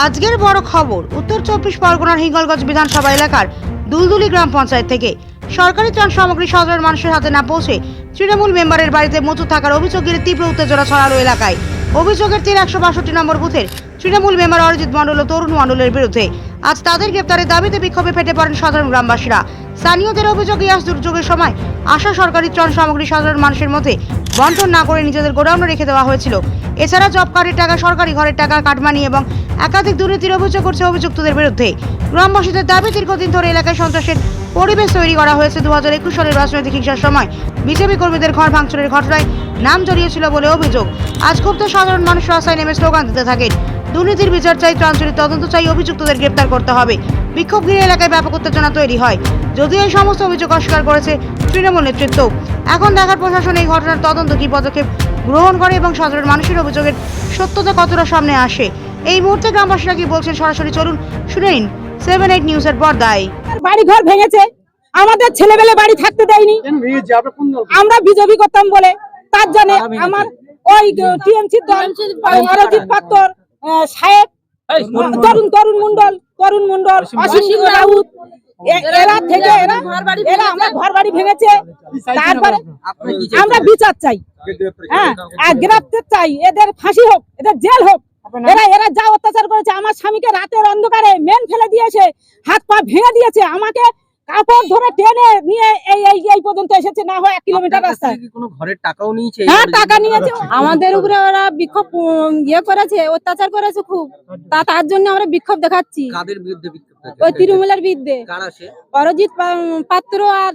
আজকের বড় খবর উত্তর 24 পরগনার হিঙ্গলগঞ্জ বিধানসভা এলাকার দুলদুলি গ্রাম পঞ্চায়েত থেকে সরকারি ত্রাণ সামগ্রী সাধারণ মানুষের হাতে না পৌঁছে তৃণমূল মেম্বারের বাড়িতে মজুদ থাকার অভিযোগের তীব্র উত্তেজনা ছড়ালো এলাকায়। অভিযোগের তীর 162 নম্বর বুথের তৃণমূল মেম্বার অরিজিৎ মণ্ডল ও তরুণ মণ্ডলের বিরুদ্ধে। আজ তাদের গ্রেপ্তারের দাবিতে বিক্ষোভে ফেটে পড়েন সাধারণ গ্রামবাসীরা। স্থানীয়দের অভিযোগ, ইয়াস দুর্যোগের সময় আসা সরকারি ত্রাণ সামগ্রী সাধারণ মানুষের মধ্যে বন্টন না করে নিজেদের গোডাউনে রেখে দেওয়া হয়েছিল। এছাড়া জব কার্ডের টাকা, সরকারি ঘরের টাকা, কাটমানি এবং একাধিক দুর্নীতির অভিযোগ করছে অভিযুক্তদের বিরুদ্ধে। গ্রামবাসীদের দাবি, দীর্ঘদিন ধরে এলাকায় সন্ত্রাসের পরিবেশ তৈরি করা হয়েছে। 2021 সালের রাজনৈতিক হিংসার সময় বিজেপি কর্মীদের ঘর ভাঙচুরের ঘটনায় নাম জড়িয়েছিল বলে অভিযোগ। আজ ক্ষুব্ধ সাধারণ মানুষ রাস্তায় নেমে স্লোগান দিতে থাকেন, দুর্নীতির বিচার চাই, ত্রাণ চুরির তদন্ত চাই, অভিযুক্তদের গ্রেপ্তার করতে হবে। বিক্ষোভ ঘিরে এলাকায় ব্যাপক উত্তেজনা তৈরি হয়, যদিও এই সমস্ত অভিযোগ অস্বীকার করেছে তৃণমূল নেতৃত্ব। এখন দেখার প্রশাসন এই ঘটনার তদন্ত কি পদক্ষেপ গ্রহণ করে এবং সাধারণ মানুষের অভিযোগের সত্যতা কতটা সামনে আসে। এই মুহূর্তে গ্রামবাসীরা কি বলছেন সরাসরি চলুন শুনে নিন 7/8 নিউজের পর্দায়। বাড়ি ঘর ভেঙেছে, আমাদের ছেলেবেলে বাড়ি থাকতে দেয়নি। আমরা বিজেপি করতাম বলে তার জন্য আমার ওই টিএমসি দল অরিজিৎ পাত্র সাহেব, তরুণ মণ্ডল, অসীম রাউত, এরা থেকে এরা আমার ঘর বাড়ি ভেঙেছে। তারপরে আমরা বিচার চাই, হ্যাঁ, আর গ্রেপ্তার চাই, এদের ফাঁসি হোক, এদের জেল হোক। এরা যা অত্যাচার করেছে, আমার স্বামীকে রাতের অন্ধকারে মেন ফেলে দিয়েছে, হাত পা ভেঙে দিয়েছে, আমাকে কাপড় ধরে টেনে নিয়ে এই পর্যন্ত এসেছে, না হয় 1 কিলোমিটার রাস্তা। কোনো ঘরের টাকাও নিয়েছে? হ্যাঁ, টাকা নিয়েছে। আমাদের উপরে ওরা বিক্ষোভ করেছে, অত্যাচার করেছে খুব। তার জন্য আমরা বিক্ষোভ দেখাচ্ছি। কাদের বিরুদ্ধে বিক্ষোভ? ওই তৃণমূলের বিরুদ্ধে। কারা সে? অরিজিৎ পাত্র আর